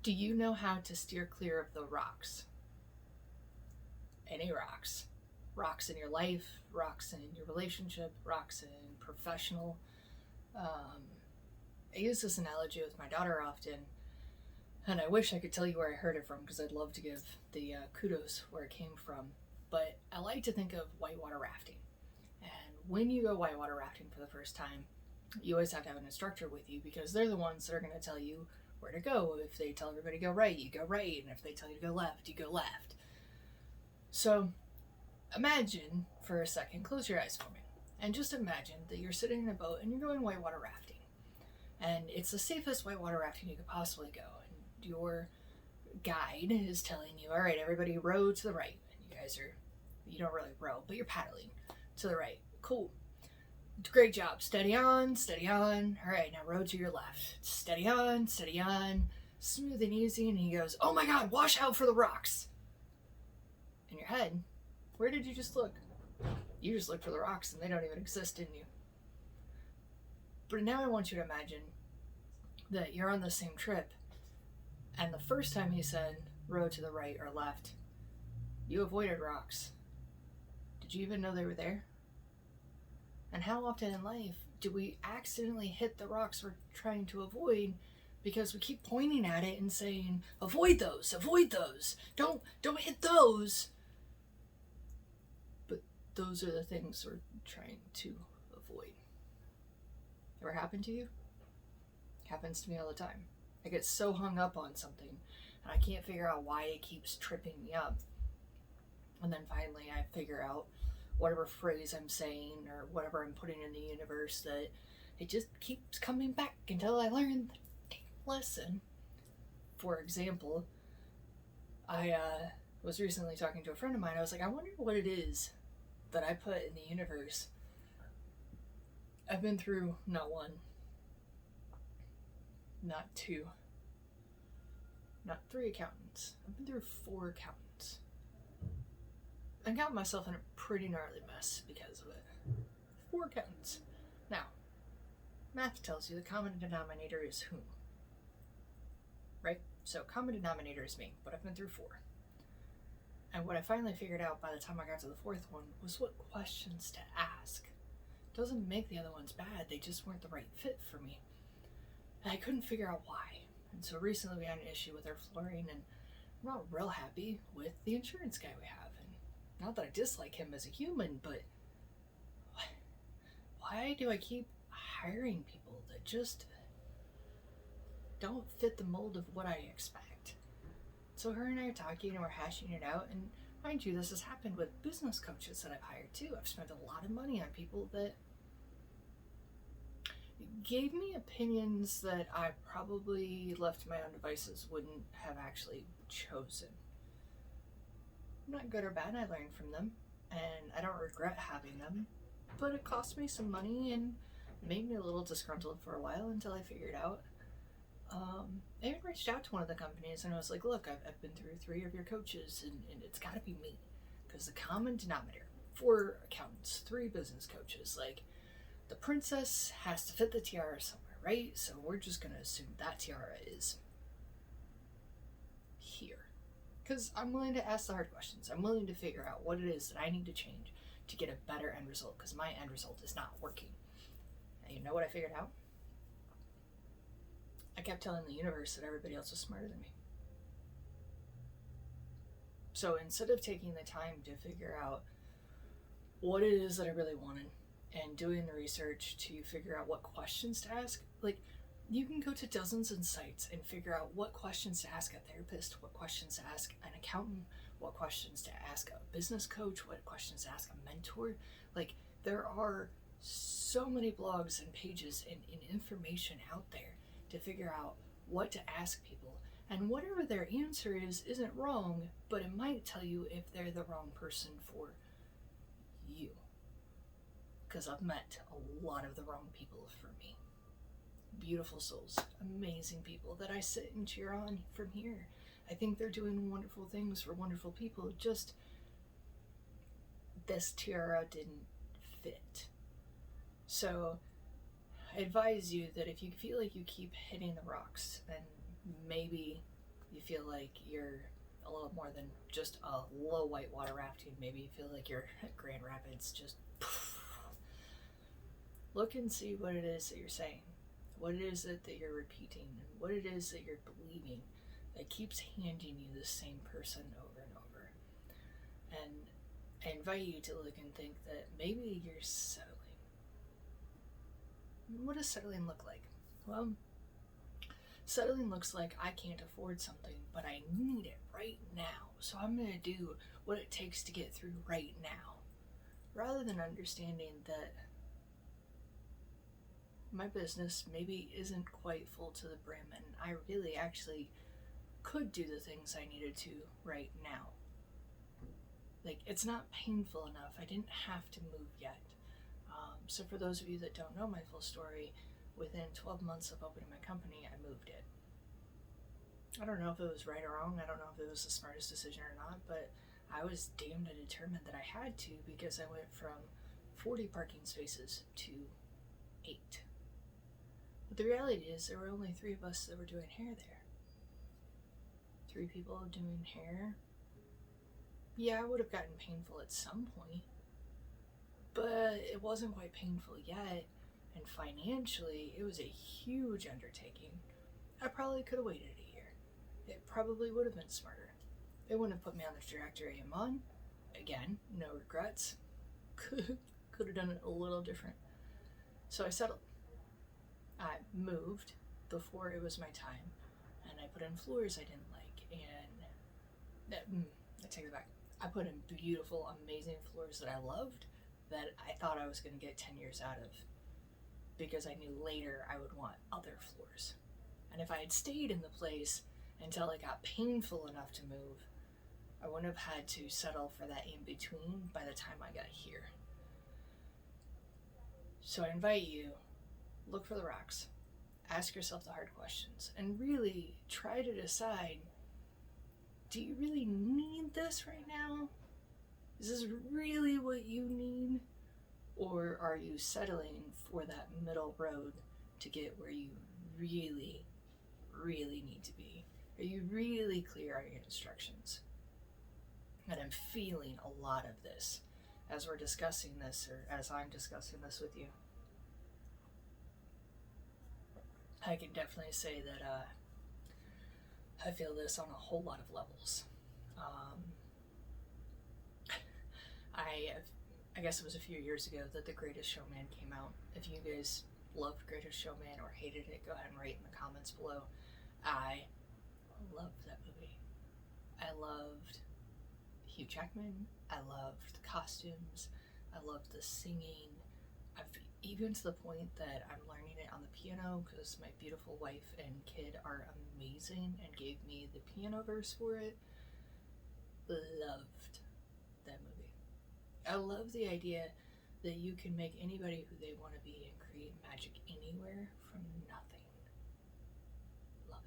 Do you know how to steer clear of the rocks? Any rocks. Rocks in your life, rocks in your relationship, rocks in professional. Um, I use this analogy with my daughter often, and I wish I could tell you where I heard it from because I'd love to give the kudos where it came from. But I like to think of whitewater rafting. And when you go whitewater rafting for the first time, you always have to have an instructor with you because they're the ones that are going to tell you where to go. If they tell everybody to go right, you go right. And if they tell you to go left, you go left. So imagine for a second, close your eyes for me, and just imagine that you're sitting in a boat and you're going whitewater rafting. And it's the safest whitewater rafting you could possibly go. And your guide is telling you, all right, everybody row to the right. And you don't really row, but you're paddling to the right. Cool. Great job. Steady on, steady on. All right, now row to your left. Steady on, steady on. Smooth and easy. And he goes, oh my God, watch out for the rocks. In your head, where did you just look? You just looked for the rocks and they don't even exist in you. But now I want you to imagine that you're on the same trip, and the first time he said row to the right or left, you avoided rocks. Did you even know they were there? And how often in life do we accidentally hit the rocks we're trying to avoid because we keep pointing at it and saying, avoid those, don't hit those. But those are the things we're trying to avoid. Ever happened to you? Happens to me all the time. I get so hung up on something and I can't figure out why it keeps tripping me up. And then finally I figure out whatever phrase I'm saying or whatever I'm putting in the universe that it just keeps coming back until I learn the damn lesson. For example, I was recently talking to a friend of mine. I was like, I wonder what it is that I put in the universe. I've been through not one, not two, not three accountants. I've been through 4 accountants. I got myself in a pretty gnarly mess because of it. 4 accountants. Now, math tells you the common denominator is whom? Right? So common denominator is me, but I've been through 4. And what I finally figured out by the time I got to the 4th one was what questions to ask. It doesn't make the other ones bad, they just weren't the right fit for me. And I couldn't figure out why. And so recently we had an issue with our flooring, and I'm not real happy with the insurance guy we have. And not that I dislike him as a human, but why do I keep hiring people that just don't fit the mold of what I expect? So her and I are talking and we're hashing it out, and mind you, this has happened with business coaches that I've hired too. I've spent a lot of money on people that gave me opinions that I probably, left to my own devices, wouldn't have actually chosen. Not good or bad, I learned from them, and I don't regret having them, but it cost me some money and made me a little disgruntled for a while until I figured out. I even reached out to one of the companies and I was like, look, I've been through 3 of your coaches, and it's got to be me, because the common denominator, 4 accountants, 3 business coaches, like, the princess has to fit the tiara somewhere, right? So we're just going to assume that tiara is here. Because I'm willing to ask the hard questions. I'm willing to figure out what it is that I need to change to get a better end result, because my end result is not working. And you know what I figured out? I kept telling the universe that everybody else was smarter than me. So instead of taking the time to figure out what it is that I really wanted and doing the research to figure out what questions to ask, like, you can go to dozens of sites and figure out what questions to ask a therapist, what questions to ask an accountant, what questions to ask a business coach, what questions to ask a mentor. Like, there are so many blogs and pages and information out there to figure out what to ask people. And whatever their answer is isn't wrong, but it might tell you if they're the wrong person for you. Because I've met a lot of the wrong people for me. Beautiful souls, amazing people that I sit and cheer on from here. I think they're doing wonderful things for wonderful people, just this tiara didn't fit. So I advise you that if you feel like you keep hitting the rocks, then maybe You feel like you're a little more than just a low whitewater rafting. Maybe you feel like you're at Grand Rapids, just look and see what it is that you're saying, what it is that you're repeating, and what it is that you're believing that keeps handing you the same person over and over. And I invite you to look and think that maybe you're settling. What does settling look like? Well, settling looks like I can't afford something, but I need it right now. So I'm going to do what it takes to get through right now. Rather than understanding that my business maybe isn't quite full to the brim and I really actually could do the things I needed to right now. Like, it's not painful enough. I didn't have to move yet. So for those of you that don't know my full story, within 12 months of opening my company, I moved it. I don't know if it was right or wrong. I don't know if it was the smartest decision or not, but I was damned and determined that I had to, because I went from 40 parking spaces to 8. But the reality is there were only 3 of us that were doing hair there. 3 people doing hair. Yeah, it would have gotten painful at some point, but it wasn't quite painful yet, and financially, it was a huge undertaking. I probably could have waited a year. It probably would have been smarter. It wouldn't have put me on the trajectory I'm on. Again, no regrets. Could have done it a little different. So I settled. I moved before it was my time, and I put in floors I didn't like, and I take it back. I put in beautiful, amazing floors that I loved, that I thought I was going to get 10 years out of, because I knew later I would want other floors. And if I had stayed in the place until it got painful enough to move, I wouldn't have had to settle for that in between by the time I got here. So I invite you, look for the rocks, ask yourself the hard questions, and really try to decide, do you really need this right now? Is this really what you need? Or are you settling for that middle road to get where you really, really need to be? Are you really clear on your instructions? And I'm feeling a lot of this as we're discussing this, or as I'm discussing this with you. I can definitely say that I feel this on a whole lot of levels. I guess it was a few years ago that The Greatest Showman came out. If you guys loved Greatest Showman or hated it, go ahead and write in the comments below. I loved that movie. I loved Hugh Jackman. I loved the costumes. I loved the singing. Even to the point that I'm learning it on the piano, because my beautiful wife and kid are amazing and gave me the piano verse for it. Loved that movie. I love the idea that you can make anybody who they want to be and create magic anywhere from nothing. Love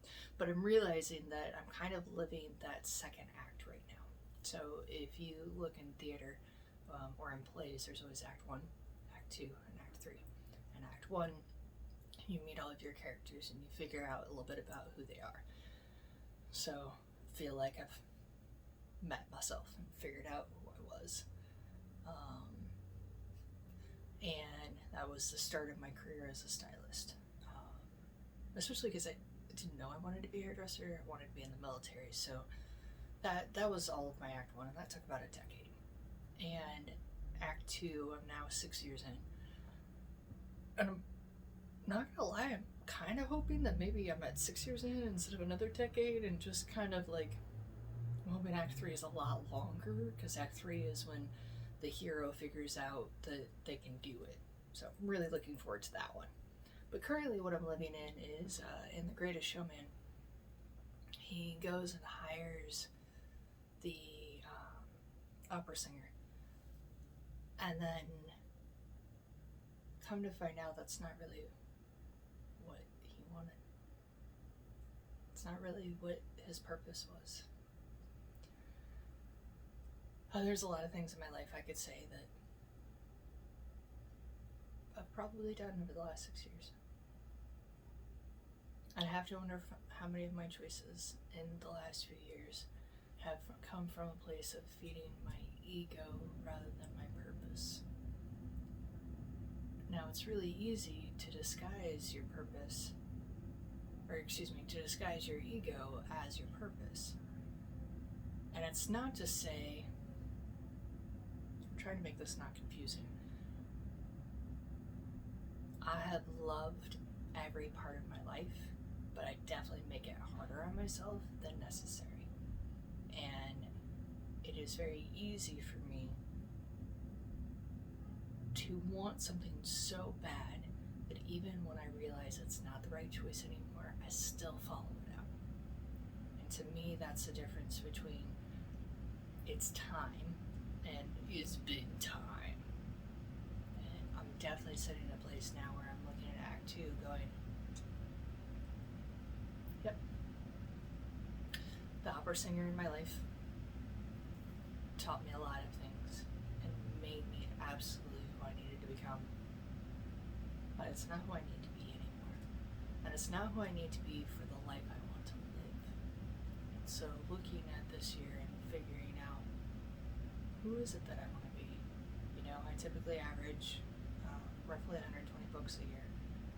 it. But I'm realizing that I'm kind of living that second act right now. So if you look in theater or in plays, there's always Act 1, Act 2, and Act 3. In Act 1, you meet all of your characters and you figure out a little bit about who they are. So I feel like I've met myself and figured out who I was. And that was the start of my career as a stylist. Especially because I didn't know I wanted to be a hairdresser. I wanted to be in the military. So that was all of my Act 1, and that took about a decade. And Act 2, I'm now 6 years in. And I'm not gonna lie, I'm kind of hoping that maybe I'm at 6 years in instead of another decade, and just kind of like, I'm hoping Act 3 is a lot longer, because Act 3 is when the hero figures out that they can do it. So I'm really looking forward to that one. But currently what I'm living in is in The Greatest Showman. He goes and hires the opera singer. And then come to find out that's not really what he wanted. It's not really what his purpose was. There's a lot of things in my life I could say that I've probably done over the last 6 years. And I have to wonder how many of my choices in the last few years have come from a place of feeding my ego rather than my purpose. Now, it's really easy to disguise your purpose, to disguise your ego as your purpose. And it's not to say, I'm trying to make this not confusing. I have loved every part of my life, but I definitely make it harder on myself than necessary. And it is very easy for me to want something so bad that even when I realize it's not the right choice anymore, I still follow it out. And to me, that's the difference between it's time and it's been time. And I'm definitely sitting in a place now where I'm looking at Act 2 going, yep. The opera singer in my life taught me a lot of things and made me absolutely who I needed to become. But it's not who I need to be anymore. And it's not who I need to be for the life I want to live. And so looking at this year and figuring out who is it that I want to be. You know, I typically average roughly 120 books a year.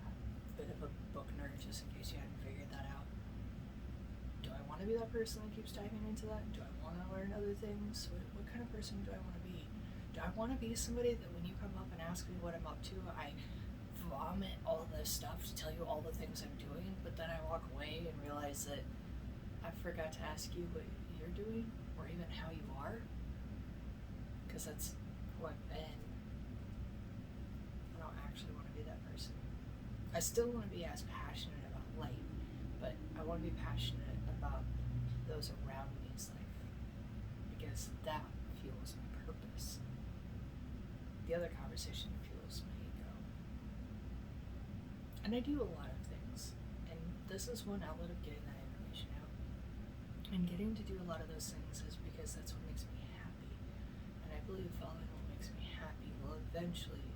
I'm a bit of a book nerd, just in case you hadn't figured that out. Do I want to be that person that keeps diving into that? Do I want to learn other things? What kind of person do I want to be? Do I want to be somebody that when you come up and ask me what I'm up to, I vomit all this stuff to tell you all the things I'm doing, but then I walk away and realize that I forgot to ask you what you're doing or even how you are? Because that's who I've been. I don't actually want to be that person. I still want to be as passionate about life, but I want to be passionate about those around me's life, because that fuels my purpose. The other conversation fuels my ego. And I do a lot of things, and this is one outlet of getting that information out. And getting to do a lot of those things is because that's what makes me happy. And I believe following what makes me happy will eventually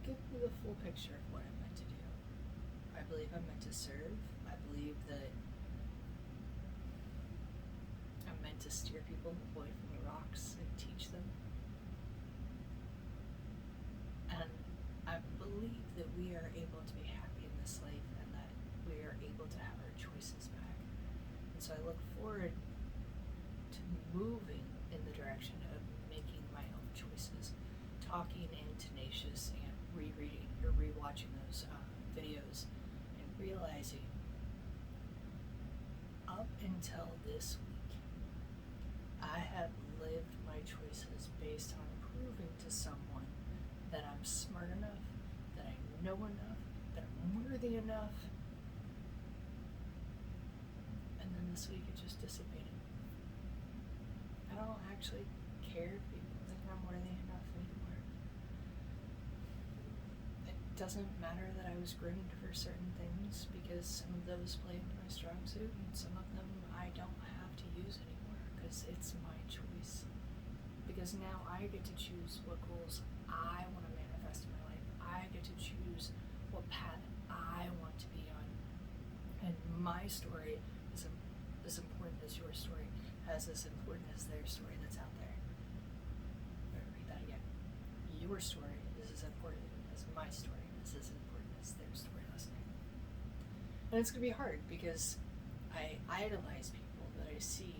give me the full picture of what I'm meant to do. I believe I'm meant to serve. I believe that I'm meant to steer people away from the rocks and teach them. And I believe that we are able to be happy in this life and that we are able to have our choices back. And so I look forward to moving in the direction of making my own choices, talking in Tenacious and rereading or rewatching those videos and realizing up until this week, I have lived my choices based on proving to someone that I'm smart enough, that I know enough, that I'm worthy enough. And then this week it just dissipated. I don't actually care if people think I'm worthy enough anymore. It doesn't matter that I was groomed for certain things, because some of those play into my strong suit and some of them I don't have to use anymore because it's my choice. Because now I get to choose what goals I want to manifest in my life. I get to choose what path I want to be on. And my story is as important as your story, as important as their story that's out there. Better read that again. Your story is as important as my story, is as important as their story listening. And it's going to be hard because I idolize people that I see.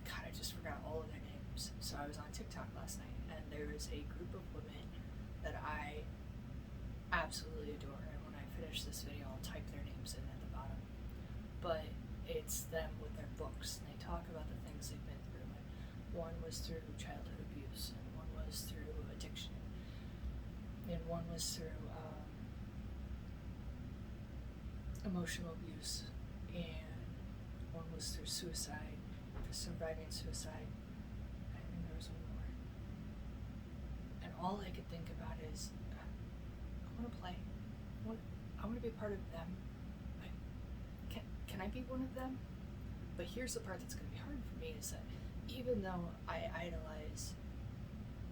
God, I just forgot all of their names. So I was on TikTok last night, and there is a group of women that I absolutely adore. And when I finish this video, I'll type their names in at the bottom. But it's them with their books, and they talk about the things they've been through. And one was through childhood abuse, and one was through addiction, and one was through emotional abuse, and one was through suicide, surviving suicide, and there was one more. And all I could think about is, I want to play. I want to be part of them. Can I be one of them? But here's the part that's going to be hard for me, is that even though I idolize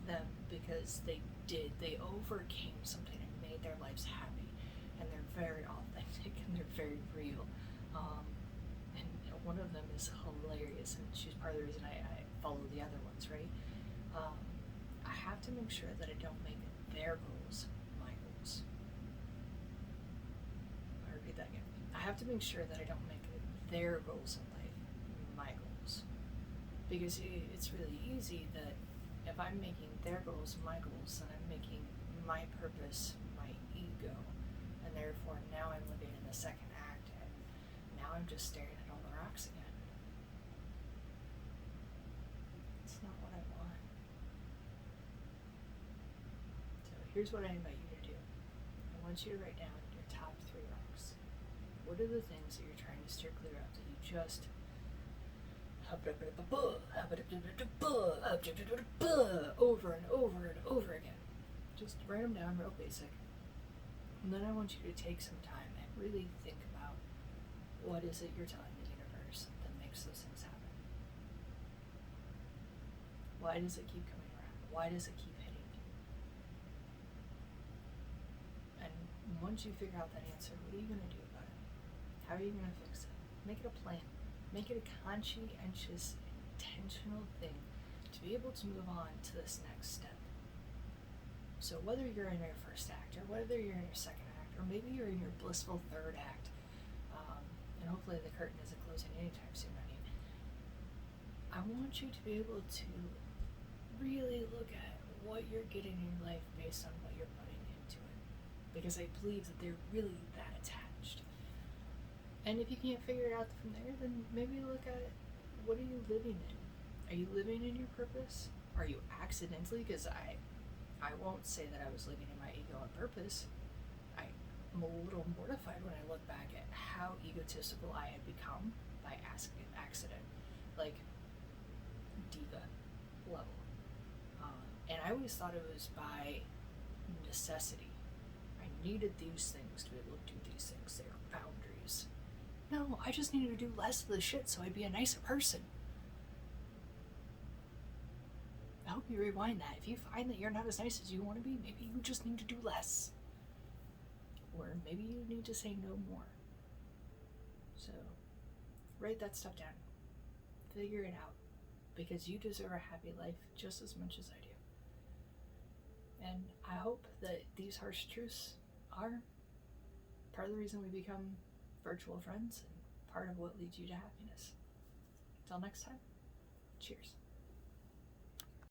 them because they overcame something and made their lives happy, and they're very authentic, authentic and they're very real. And one of them is hilarious, and she's part of the reason I follow the other ones, right? I have to make sure that I don't make their goals my goals. I'll repeat that again. I have to make sure that I don't make their goals in life my goals. Because it's really easy that if I'm making their goals my goals, then I'm making my purpose my ego. And therefore now I'm living in the second act, and now I'm just staring at all the rocks again. It's not what I want. So here's what I invite you to do. I want you to write down your top 3 rocks. What are the things that you're trying to steer clear of that you just over and over and over again? Just write them down real basic. And then I want you to take some time and really think about what is it you're telling the universe that makes those things happen. Why does it keep coming around? Why does it keep hitting you? And once you figure out that answer, what are you going to do about it? How are you going to fix it? Make it a plan. Make it a conscientious, intentional thing to be able to move on to this next step. So whether you're in your first act, or whether you're in your second act, or maybe you're in your blissful third act, and hopefully the curtain isn't closing anytime soon, I want you to be able to really look at what you're getting in your life based on what you're putting into it. Because I believe that they're really that attached. And if you can't figure it out from there, then maybe look at what are you living in? Are you living in your purpose? Are you accidentally? Because I won't say that I was living in my ego on purpose. I'm a little mortified when I look back at how egotistical I had become by accident, like diva level. And I always thought it was by necessity. I needed these things to be able to do these things. They are boundaries. No, I just needed to do less of the shit so I'd be a nicer person. I hope you rewind that. If you find that you're not as nice as you want to be, maybe you just need to do less. Or maybe you need to say no more. So, write that stuff down. Figure it out. Because you deserve a happy life just as much as I do. And I hope that these harsh truths are part of the reason we become virtual friends and part of what leads you to happiness. Until next time, cheers.